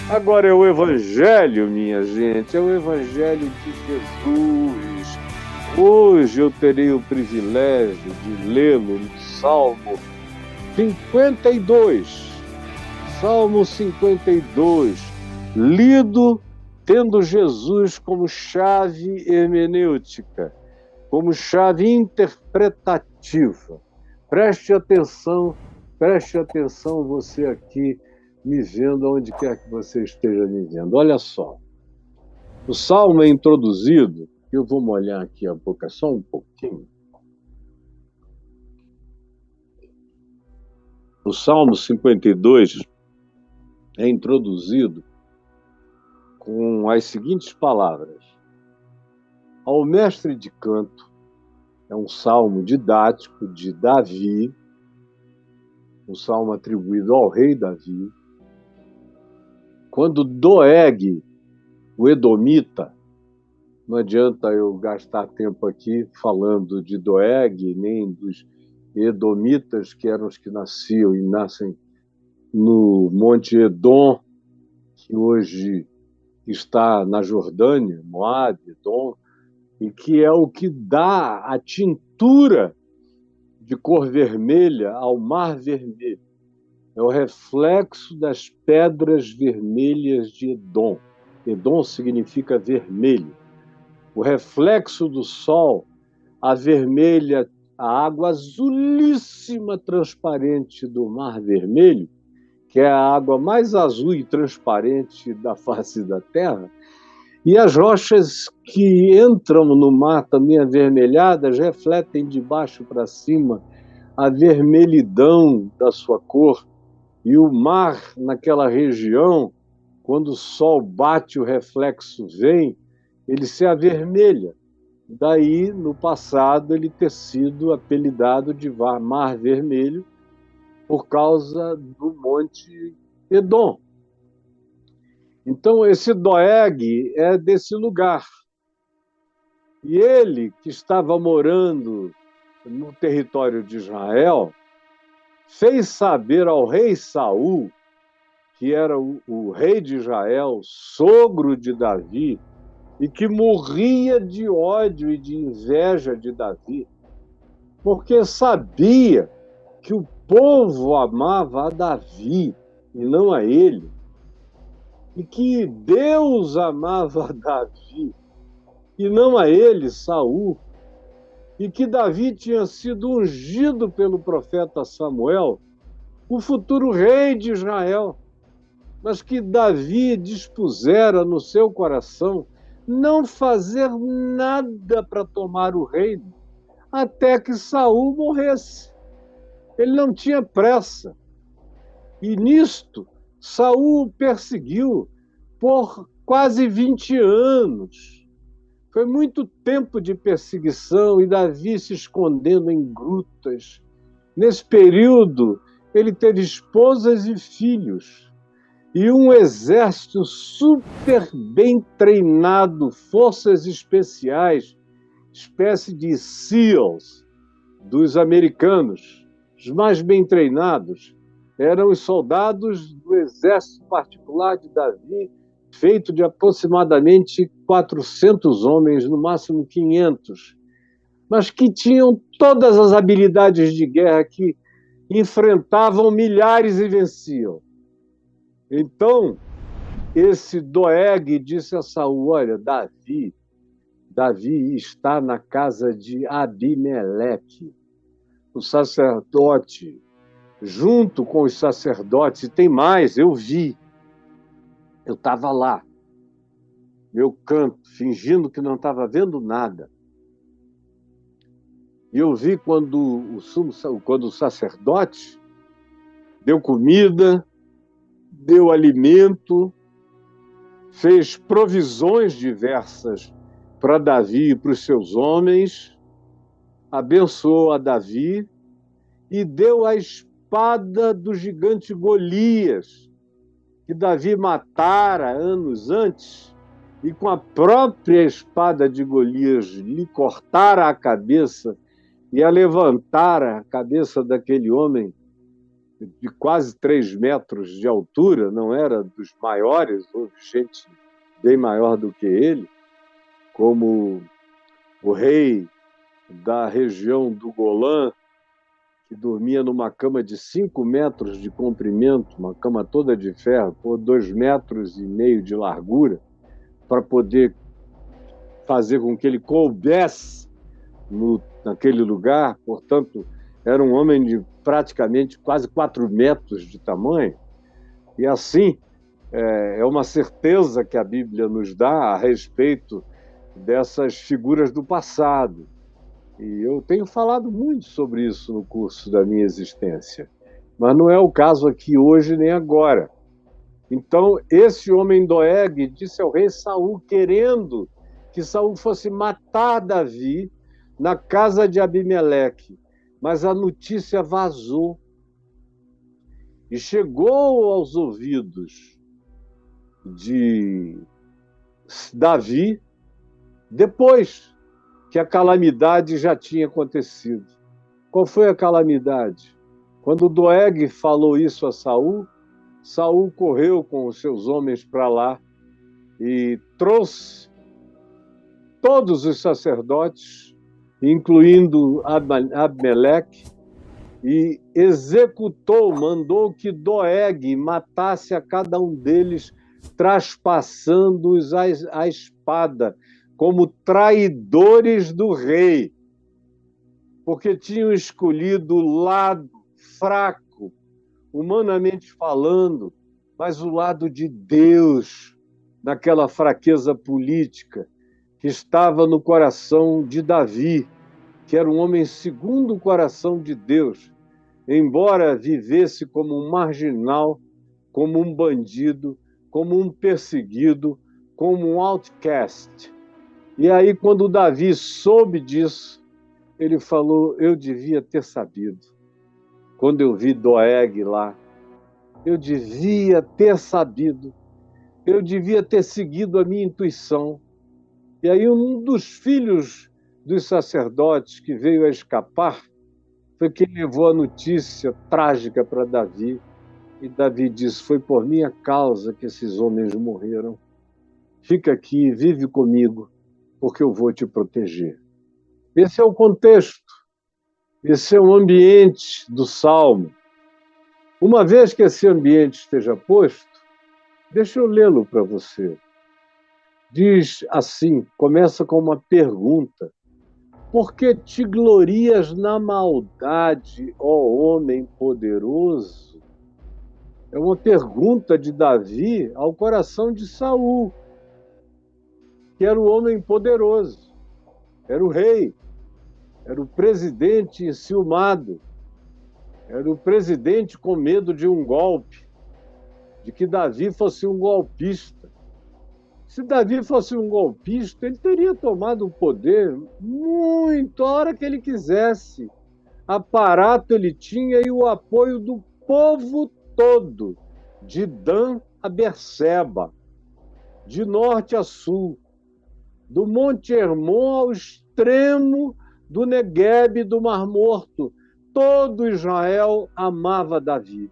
Agora é o Evangelho, minha gente, é o Evangelho de Jesus. Hoje eu terei o privilégio de lê-lo no Salmo 52. Salmo 52, lido tendo Jesus como chave hermenêutica, como chave interpretativa. Preste atenção você aqui me vendo, onde quer que você esteja me vendo. Olha só, o Salmo é introduzido, eu vou molhar aqui a boca só um pouquinho. O Salmo 52 é introduzido com as seguintes palavras: ao mestre de canto. É um salmo didático de Davi, um salmo atribuído ao rei Davi. Quando Doeg, o edomita, não adianta eu gastar tempo aqui falando de Doeg, nem dos edomitas, que eram os que nasciam e nascem no Monte Edom, que hoje está na Jordânia, Moab, Edom, e que é o que dá a tintura de cor vermelha ao Mar Vermelho. É o reflexo das pedras vermelhas de Edom. Edom significa vermelho. O reflexo do sol, a vermelha, a água azulíssima transparente do Mar Vermelho, que é a água mais azul e transparente da face da Terra, e as rochas que entram no mar também avermelhadas refletem de baixo para cima a vermelhidão da sua cor. E o mar, naquela região, quando o sol bate, o reflexo vem, ele se avermelha. Daí, no passado, ele ter sido apelidado de Mar Vermelho por causa do Monte Edom. Então, esse Doeg é desse lugar. E ele, que estava morando no território de Israel, fez saber ao rei Saul, que era o rei de Israel, sogro de Davi, e que morria de ódio e de inveja de Davi, porque sabia que o povo amava a Davi e não a ele, e que Deus amava a Davi e não a ele, Saul, e que Davi tinha sido ungido pelo profeta Samuel, o futuro rei de Israel, mas que Davi dispusera no seu coração não fazer nada para tomar o reino, até que Saul morresse. Ele não tinha pressa. E nisto, Saul o perseguiu por quase 20 anos. Foi muito tempo de perseguição e Davi se escondendo em grutas. Nesse período, ele teve esposas e filhos e um exército super bem treinado, forças especiais, espécie de SEALs dos americanos, os mais bem treinados. Eram os soldados do exército particular de Davi, feito de aproximadamente 400 homens, no máximo 500, mas que tinham todas as habilidades de guerra, que enfrentavam milhares e venciam. Então, esse Doeg disse a Saul: olha, Davi está na casa de Abimeleque, o sacerdote, junto com os sacerdotes, e tem mais, eu vi. Eu estava lá, meu canto, fingindo que não estava vendo nada. E eu vi quando o sacerdote deu comida, deu alimento, fez provisões diversas para Davi e para os seus homens, abençoou a Davi e deu a espada do gigante Golias, que Davi matara anos antes, e com a própria espada de Golias lhe cortara a cabeça e a levantara a cabeça daquele homem de quase 3 metros de altura, não era dos maiores, houve gente bem maior do que ele, como o rei da região do Golã, que dormia numa cama de 5 metros de comprimento, uma cama toda de ferro, por 2,5 metros de largura, para poder fazer com que ele coubesse naquele lugar. Portanto, era um homem de praticamente quase 4 metros de tamanho. E assim, é uma certeza que a Bíblia nos dá a respeito dessas figuras do passado. E eu tenho falado muito sobre isso no curso da minha existência. Mas não é o caso aqui hoje nem agora. Então, esse homem Doeg disse ao rei Saul, querendo que Saul fosse matar Davi na casa de Abimeleque. Mas a notícia vazou e chegou aos ouvidos de Davi depois que a calamidade já tinha acontecido. Qual foi a calamidade? Quando Doeg falou isso a Saul, Saul correu com os seus homens para lá e trouxe todos os sacerdotes, incluindo Abimeleque, e executou, mandou que Doeg matasse a cada um deles, traspassando-os a espada, como traidores do rei, porque tinham escolhido o lado fraco, humanamente falando, mas o lado de Deus, naquela fraqueza política que estava no coração de Davi, que era um homem segundo o coração de Deus, embora vivesse como um marginal, como um bandido, como um perseguido, como um outcast. E aí, quando Davi soube disso, ele falou, eu devia ter sabido. Quando eu vi Doeg lá, eu devia ter sabido, eu devia ter seguido a minha intuição. E aí um dos filhos dos sacerdotes que veio a escapar foi quem levou a notícia trágica para Davi. E Davi disse, foi por minha causa que esses homens morreram. Fica aqui, vive comigo, porque eu vou te proteger. Esse é o contexto, esse é o ambiente do Salmo. Uma vez que esse ambiente esteja posto, deixa eu lê-lo para você. Diz assim, começa com uma pergunta. Por que te glorias na maldade, ó homem poderoso? É uma pergunta de Davi ao coração de Saul, que era o homem poderoso, era o rei, era o presidente enciumado, era o presidente com medo de um golpe, de que Davi fosse um golpista. Se Davi fosse um golpista, ele teria tomado o poder muito a hora que ele quisesse. Aparato ele tinha e o apoio do povo todo, de Dan a Berseba, de norte a sul, do Monte Hermon ao extremo do Neguebe do Mar Morto. Todo Israel amava Davi.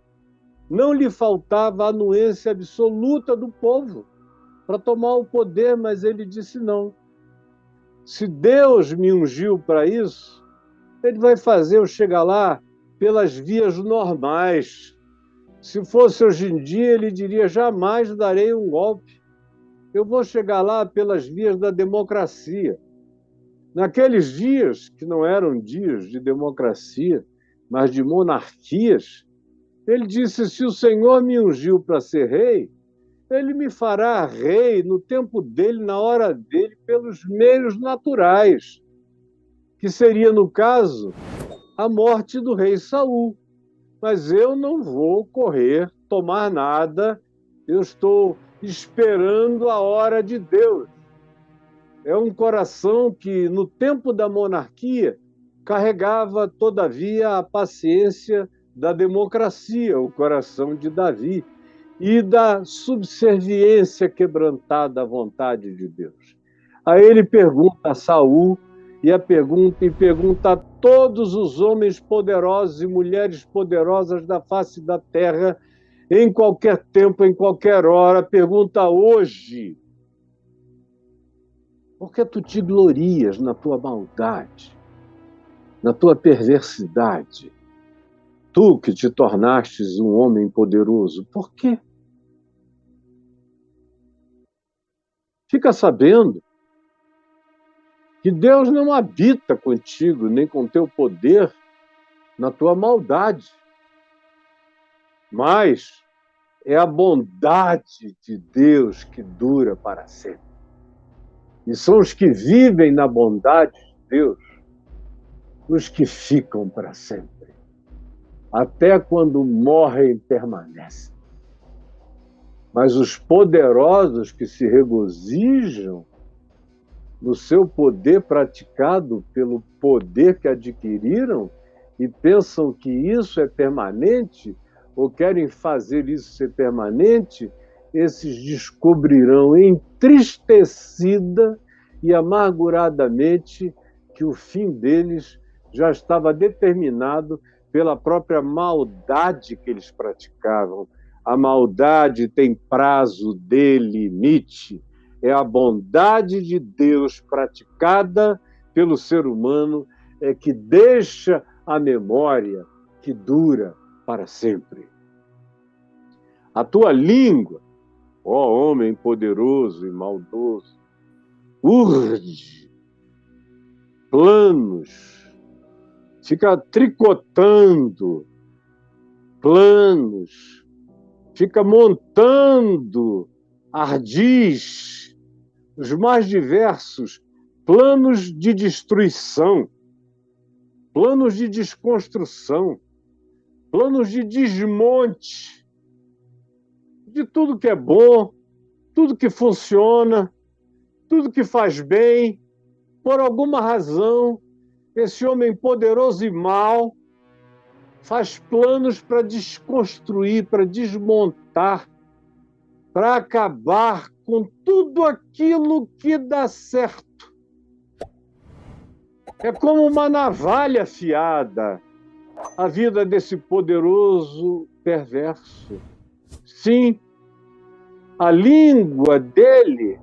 Não lhe faltava a anuência absoluta do povo para tomar o poder, mas ele disse não. Se Deus me ungiu para isso, ele vai fazer eu chegar lá pelas vias normais. Se fosse hoje em dia, ele diria, jamais darei um golpe. Eu vou chegar lá pelas vias da democracia. Naqueles dias, que não eram dias de democracia, mas de monarquias, ele disse, se o Senhor me ungiu para ser rei, ele me fará rei no tempo dele, na hora dele, pelos meios naturais, que seria, no caso, a morte do rei Saul. Mas eu não vou correr, tomar nada, eu estou esperando a hora de Deus. É um coração que, no tempo da monarquia, carregava, todavia, a paciência da democracia, o coração de Davi, e da subserviência quebrantada à vontade de Deus. Aí ele pergunta a Saul, e pergunta a todos os homens poderosos e mulheres poderosas da face da terra, em qualquer tempo, em qualquer hora, pergunta hoje: por que tu te glorias na tua maldade, na tua perversidade? Tu que te tornastes um homem poderoso, por quê? Fica sabendo que Deus não habita contigo, nem com teu poder, na tua maldade, mas é a bondade de Deus que dura para sempre. E são os que vivem na bondade de Deus os que ficam para sempre. Até quando morrem, permanecem. Mas os poderosos que se regozijam no seu poder praticado pelo poder que adquiriram e pensam que isso é permanente ou querem fazer isso ser permanente, esses descobrirão entristecida e amarguradamente que o fim deles já estava determinado pela própria maldade que eles praticavam. A maldade tem prazo de limite. É a bondade de Deus praticada pelo ser humano que deixa a memória que dura para sempre. A tua língua, ó homem poderoso e maldoso, urde planos, fica tricotando planos, fica montando ardis, os mais diversos planos de destruição, planos de desconstrução, planos de desmonte de tudo que é bom, tudo que funciona, tudo que faz bem. Por alguma razão, esse homem poderoso e mau faz planos para desconstruir, para desmontar, para acabar com tudo aquilo que dá certo. É como uma navalha afiada a vida desse poderoso perverso. Sim, a língua dele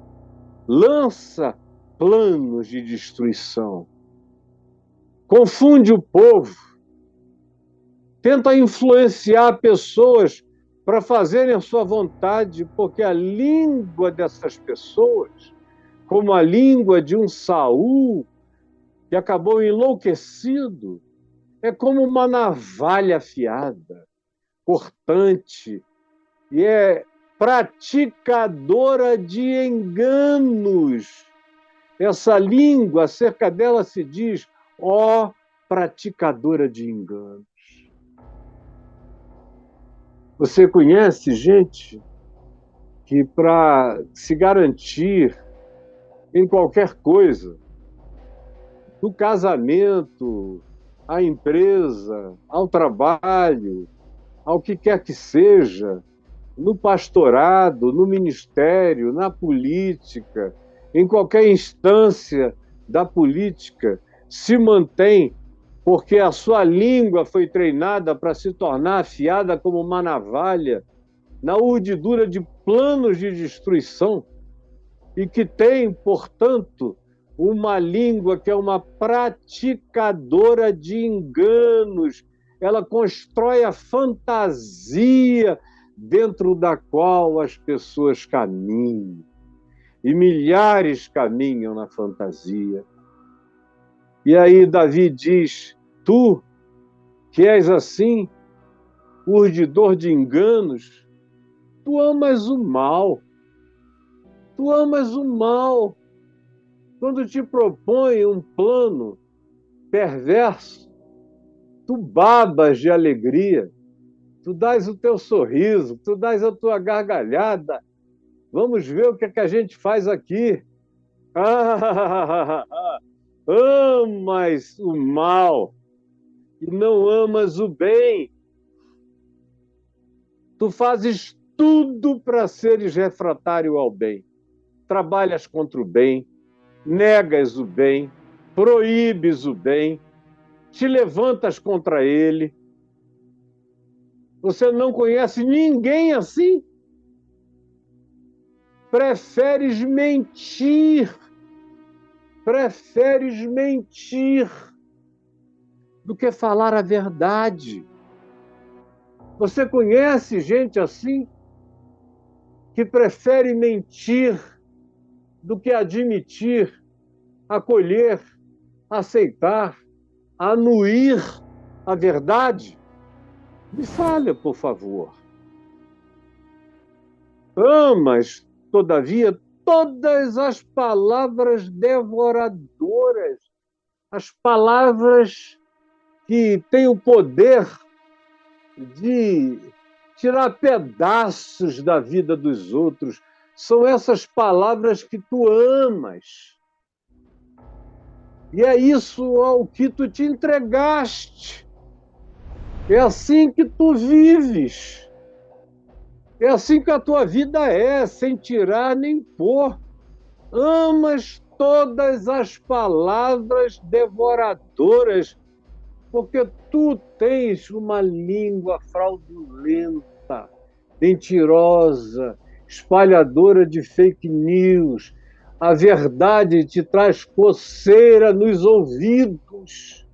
lança planos de destruição, confunde o povo, tenta influenciar pessoas para fazerem a sua vontade, porque a língua dessas pessoas, como a língua de um Saul que acabou enlouquecido, é como uma navalha afiada, cortante, e é praticadora de enganos. Essa língua, acerca dela se diz, ó praticadora de enganos. Você conhece gente que, para se garantir em qualquer coisa, do casamento, à empresa, ao trabalho, ao que quer que seja, no pastorado, no ministério, na política, em qualquer instância da política, se mantém porque a sua língua foi treinada para se tornar afiada como uma navalha na urdidura de planos de destruição e que tem, portanto, uma língua que é uma praticadora de enganos. Ela constrói a fantasia dentro da qual as pessoas caminham. E milhares caminham na fantasia. E aí Davi diz, tu, que és assim, urdidor de enganos, tu amas o mal. Tu amas o mal. Quando te propõe um plano perverso, tu babas de alegria, tu dás o teu sorriso, tu dás a tua gargalhada. Vamos ver o que é que a gente faz aqui. Amas o mal e não amas o bem. Tu fazes tudo para seres refratário ao bem. Trabalhas contra o bem, negas o bem, proíbes o bem, te levantas contra ele. Você não conhece ninguém assim? Preferes mentir do que falar a verdade. Você conhece gente assim? Que prefere mentir do que admitir, acolher, aceitar, anuir a verdade? Me fale, por favor. Amas, todavia, todas as palavras devoradoras, as palavras que têm o poder de tirar pedaços da vida dos outros. São essas palavras que tu amas. E é isso ao que tu te entregaste. É assim que tu vives. É assim que a tua vida é, sem tirar nem pôr. Amas todas as palavras devoradoras, porque tu tens uma língua fraudulenta, mentirosa, espalhadora de fake news. A verdade te traz coceira nos ouvidos,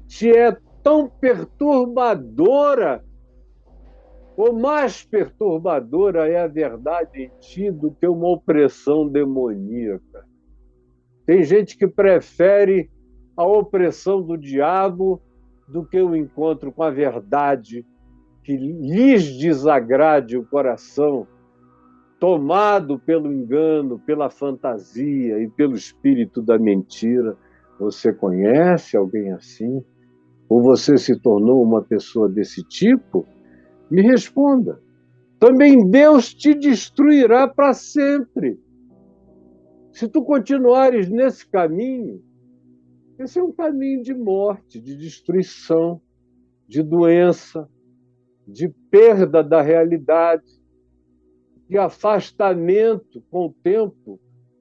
te é tão perturbadora, ou mais perturbadora é a verdade em ti do que uma opressão demoníaca. Tem gente que prefere a opressão do diabo do que o encontro com a verdade que lhes desagrade o coração, tomado pelo engano, pela fantasia e pelo espírito da mentira. Você conhece alguém assim? Ou você se tornou uma pessoa desse tipo? Me responda. Também Deus te destruirá para sempre. Se tu continuares nesse caminho, esse é um caminho de morte, de destruição, de doença, de perda da realidade, de afastamento com o tempo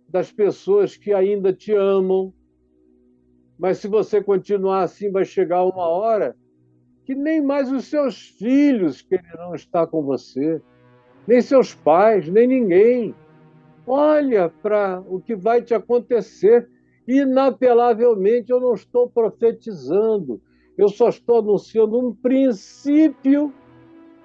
das pessoas que ainda te amam. Mas se você continuar assim, vai chegar uma hora que nem mais os seus filhos quererão estar com você, nem seus pais, nem ninguém. Olha para o que vai te acontecer. Inapelavelmente, eu não estou profetizando, eu só estou anunciando um princípio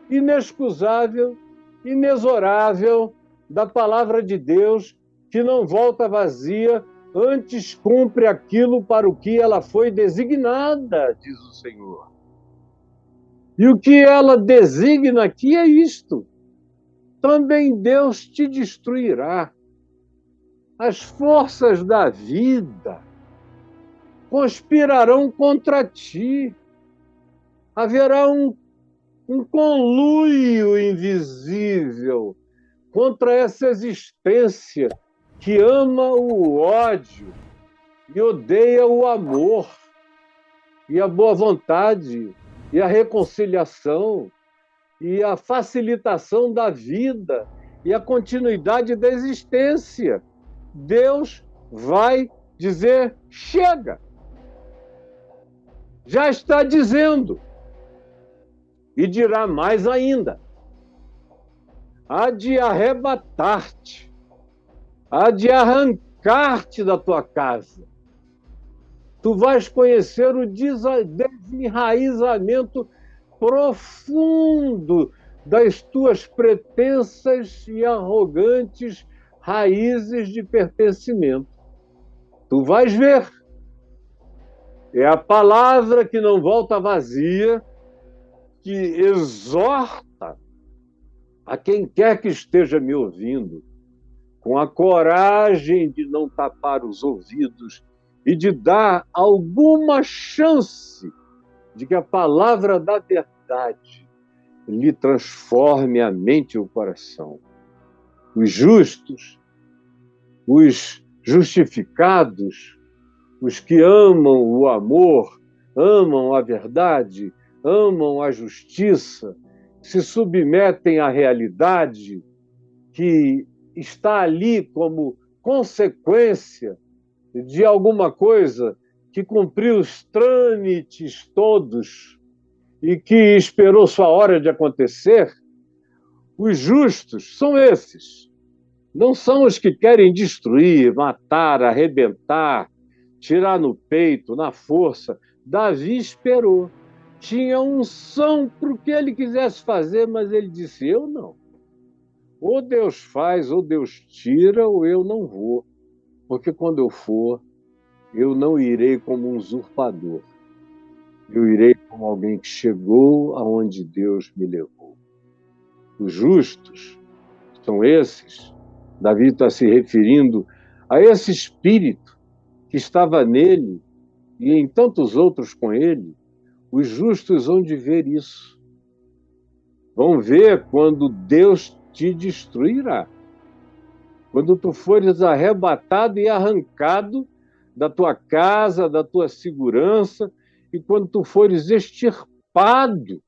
inexcusável, inexorável da palavra de Deus, que não volta vazia, antes cumpre aquilo para o que ela foi designada, diz o Senhor. E o que ela designa aqui é isto: também Deus te destruirá. As forças da vida conspirarão contra ti. Haverá um conluio invisível contra essa existência que ama o ódio e odeia o amor, e a boa vontade, e a reconciliação, e a facilitação da vida, e a continuidade da existência. Deus vai dizer: chega! Já está dizendo. E dirá mais ainda: há de arrebatar-te, há de arrancar-te da tua casa. Tu vais conhecer o desenraizamento profundo das tuas pretensas e arrogantes raízes de pertencimento. Tu vais ver. É a palavra que não volta vazia, que exorta a quem quer que esteja me ouvindo, com a coragem de não tapar os ouvidos e de dar alguma chance de que a palavra da verdade lhe transforme a mente e o coração. Os justos, os justificados, os que amam o amor, amam a verdade, amam a justiça, se submetem à realidade que está ali como consequência de alguma coisa que cumpriu os trâmites todos e que esperou sua hora de acontecer, os justos são esses. Não são os que querem destruir, matar, arrebentar, tirar no peito, na força. Davi esperou. Tinha unção para o que ele quisesse fazer, mas ele disse: eu não. Ou Deus faz, ou Deus tira, ou eu não vou. Porque quando eu for, eu não irei como um usurpador. Eu irei como alguém que chegou aonde Deus me levou. Os justos são esses. Davi está se referindo a esse espírito que estava nele e em tantos outros com ele. Os justos vão de ver isso. Vão ver quando Deus te destruirá. Quando tu fores arrebatado e arrancado da tua casa, da tua segurança, e quando tu fores extirpado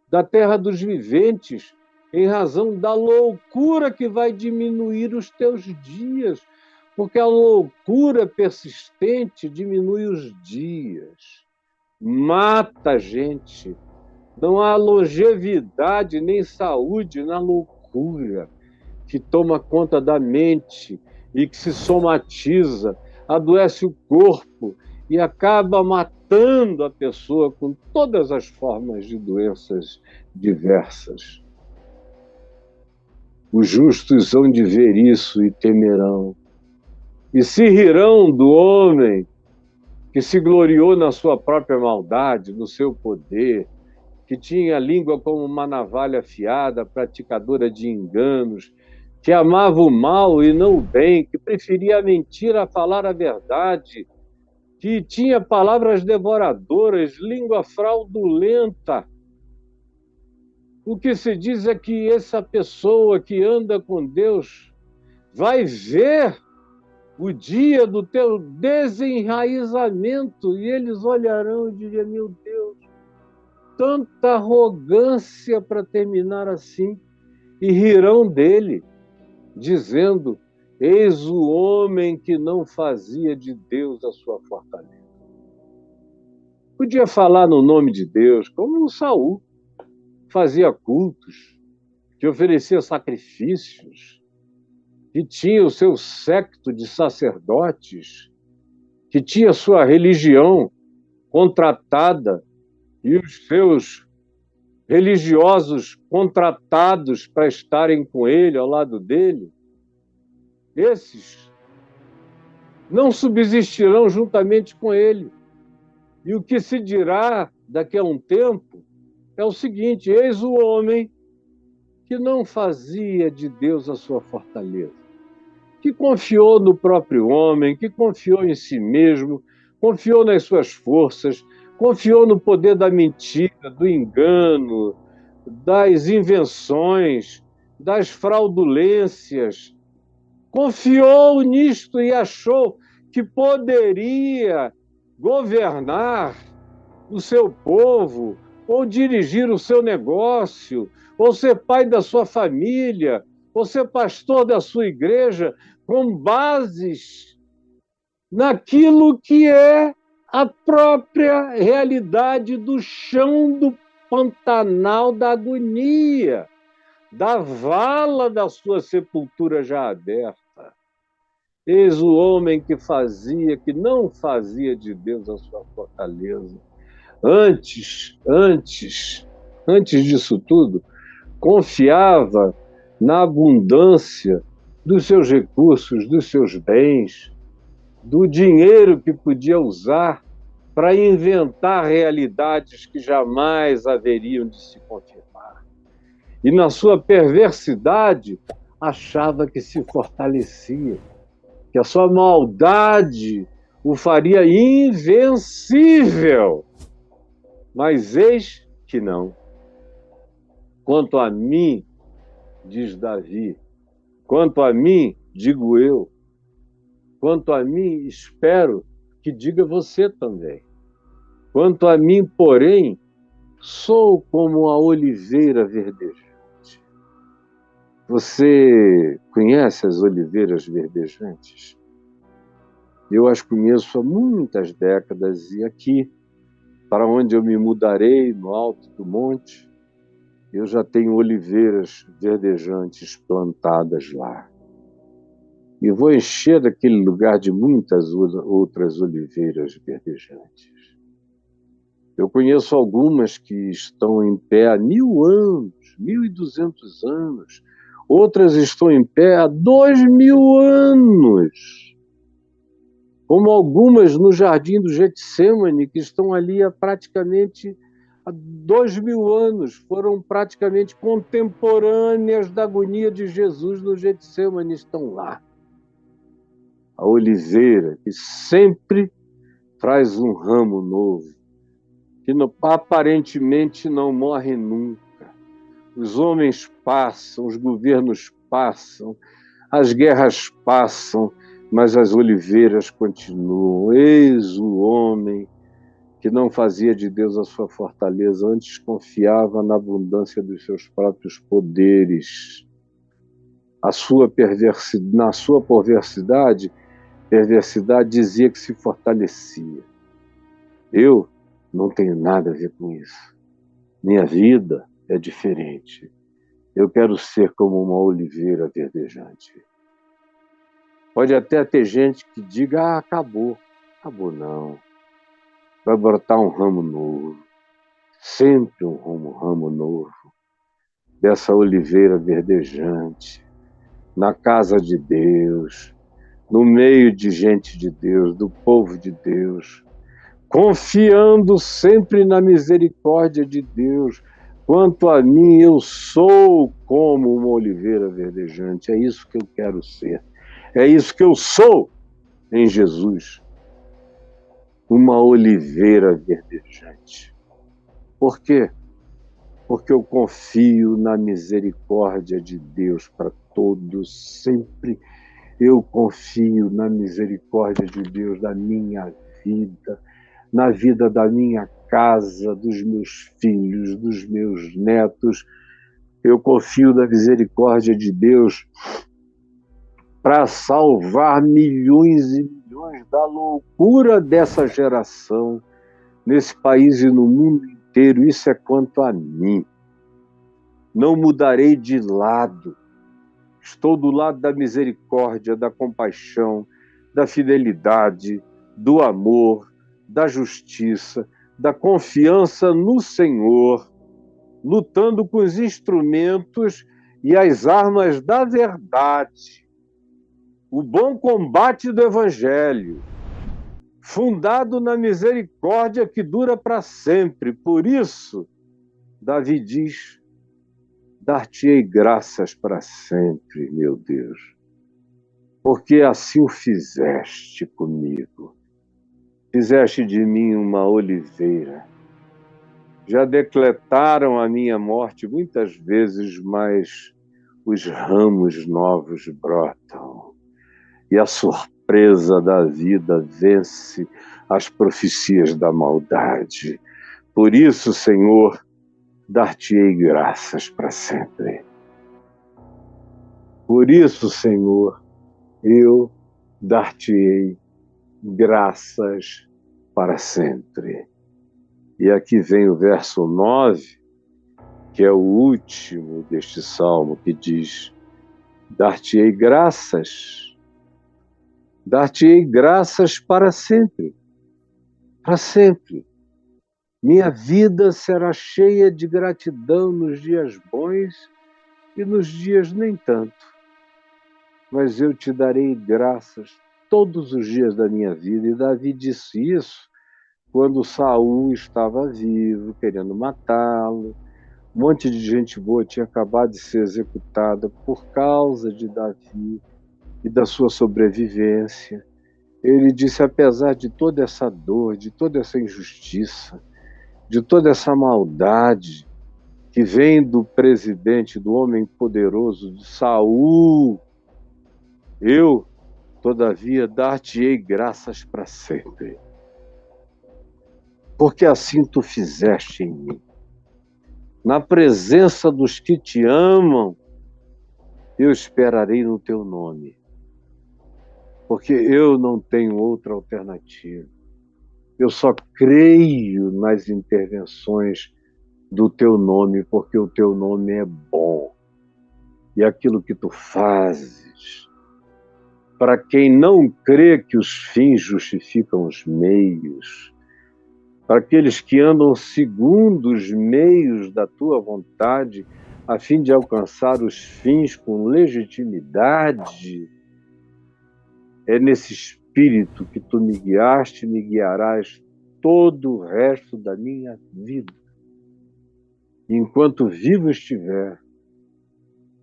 da terra dos viventes, em razão da loucura que vai diminuir os teus dias, porque a loucura persistente diminui os dias, mata a gente. Não há longevidade nem saúde na loucura que toma conta da mente e que se somatiza, adoece o corpo e acaba matando a pessoa com todas as formas de doenças diversas. Os justos hão de ver isso e temerão, e se rirão do homem que se gloriou na sua própria maldade, no seu poder, que tinha a língua como uma navalha afiada, praticadora de enganos, que amava o mal e não o bem, que preferia a mentira a falar a verdade, que tinha palavras devoradoras, língua fraudulenta. O que se diz é que essa pessoa que anda com Deus vai ver o dia do teu desenraizamento e eles olharão e dirão: meu Deus, tanta arrogância para terminar assim, e rirão dele, dizendo: eis o homem que não fazia de Deus a sua fortaleza. Podia falar no nome de Deus, como o Saul fazia cultos, que oferecia sacrifícios, que tinha o seu séquito de sacerdotes, que tinha sua religião contratada e os seus religiosos contratados para estarem com ele, ao lado dele. Esses não subsistirão juntamente com ele. E o que se dirá daqui a um tempo é o seguinte: eis o homem que não fazia de Deus a sua fortaleza, que confiou no próprio homem, que confiou em si mesmo, confiou nas suas forças, confiou no poder da mentira, do engano, das invenções, das fraudulências. Confiou nisto e achou que poderia governar o seu povo, ou dirigir o seu negócio, ou ser pai da sua família, ou ser pastor da sua igreja, com bases naquilo que é a própria realidade do chão do pantanal da agonia, da vala da sua sepultura já aberta. Eis o homem que não fazia de Deus a sua fortaleza. Antes disso tudo, confiava na abundância dos seus recursos, dos seus bens, do dinheiro que podia usar para inventar realidades que jamais haveriam de se confirmar. E na sua perversidade, achava que se fortalecia, que a sua maldade o faria invencível. Mas eis que não. Quanto a mim, diz Davi, quanto a mim, digo eu, quanto a mim, espero que diga você também. Quanto a mim, porém, sou como a oliveira verdejante. Você conhece as oliveiras verdejantes? Eu as conheço há muitas décadas e aqui, para onde eu me mudarei, no alto do monte, eu já tenho oliveiras verdejantes plantadas lá. E vou encher aquele lugar de muitas outras oliveiras verdejantes. Eu conheço algumas que estão em pé há 1000 anos, 1200 anos. Outras estão em pé há 2000 anos. Como algumas no Jardim do Getsêmani, que estão ali há praticamente 2000 anos. Foram praticamente contemporâneas da agonia de Jesus no Getsêmani, estão lá. A oliveira, que sempre traz um ramo novo, que aparentemente não morre nunca. Os homens passam, os governos passam, as guerras passam, mas as oliveiras continuam. Eis o homem que não fazia de Deus a sua fortaleza, antes confiava na abundância dos seus próprios poderes. Na sua perversidade dizia que se fortalecia. Eu não tenho nada a ver com isso. Minha vida é diferente. Eu quero ser como uma oliveira verdejante. Pode até ter gente que diga, acabou. Acabou não. Vai brotar um ramo novo. Sempre um ramo novo. Dessa oliveira verdejante. Na casa de Deus. No meio de gente de Deus, do povo de Deus. Confiando sempre na misericórdia de Deus. Quanto a mim, eu sou como uma oliveira verdejante. É isso que eu quero ser. É isso que eu sou em Jesus. Uma oliveira verdejante. Por quê? Porque eu confio na misericórdia de Deus para todos, sempre. Eu confio na misericórdia de Deus da minha vida, na vida da minha casa, dos meus filhos, dos meus netos. Eu confio na misericórdia de Deus para salvar milhões e milhões da loucura dessa geração, nesse país e no mundo inteiro. Isso é quanto a mim. Não mudarei de lado. Estou do lado da misericórdia, da compaixão, da fidelidade, do amor, da justiça, da confiança no Senhor, lutando com os instrumentos e as armas da verdade. O bom combate do Evangelho, fundado na misericórdia que dura para sempre. Por isso, Davi diz, dar-te-ei graças para sempre, meu Deus, porque assim o fizeste comigo. Fizeste de mim uma oliveira. Já decretaram a minha morte muitas vezes, mas os ramos novos brotam. E a surpresa da vida vence as profecias da maldade. Por isso, Senhor, dar-te-ei graças para sempre. Por isso, Senhor, eu dar-te-ei graças para sempre. E aqui vem o verso 9, que é o último deste salmo, que diz, dar-te-ei graças para sempre. Para sempre. Minha vida será cheia de gratidão nos dias bons e nos dias nem tanto. Mas eu te darei graças todos os dias da minha vida. E Davi disse isso quando Saul estava vivo, querendo matá-lo. Um monte de gente boa tinha acabado de ser executada por causa de Davi e da sua sobrevivência. Ele disse, apesar de toda essa dor, de toda essa injustiça, de toda essa maldade que vem do presidente, do homem poderoso, de Saul, eu, todavia, dar-te-ei graças para sempre. Porque assim tu fizeste em mim. Na presença dos que te amam, eu esperarei no teu nome. porque eu não tenho outra alternativa. Eu só creio nas intervenções do teu nome, porque o teu nome é bom. E aquilo que tu fazes, para quem não crê que os fins justificam os meios, para aqueles que andam segundo os meios da tua vontade, a fim de alcançar os fins com legitimidade, é nesse espírito que tu me guiaste e me guiarás todo o resto da minha vida. Enquanto vivo estiver,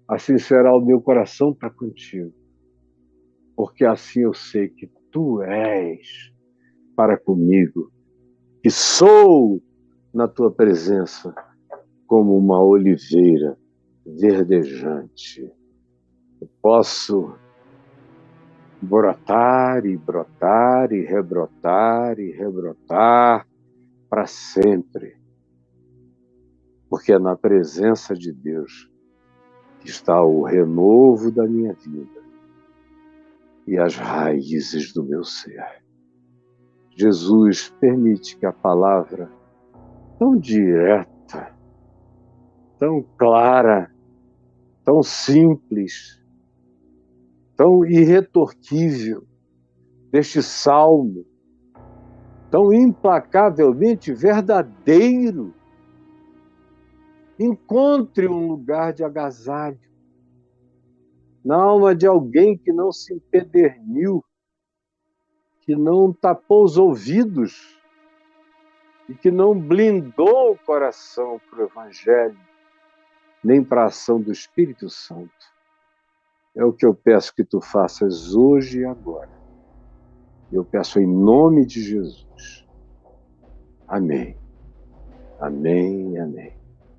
assim será o meu coração para contigo, porque assim eu sei que tu és para comigo, que sou na tua presença como uma oliveira verdejante. Eu posso brotar e brotar e rebrotar e rebrotar para sempre, porque é na presença de Deus que está o renovo da minha vida e as raízes do meu ser. Jesus, permite que a palavra tão direta, tão clara, tão simples, tão irretorquível deste salmo, tão implacavelmente verdadeiro, encontre um lugar de agasalho na alma de alguém que não se empederniu, que não tapou os ouvidos e que não blindou o coração para o Evangelho, nem para a ação do Espírito Santo. É o que eu peço que tu faças hoje e agora. Eu peço em nome de Jesus. Amém. Amém, amém.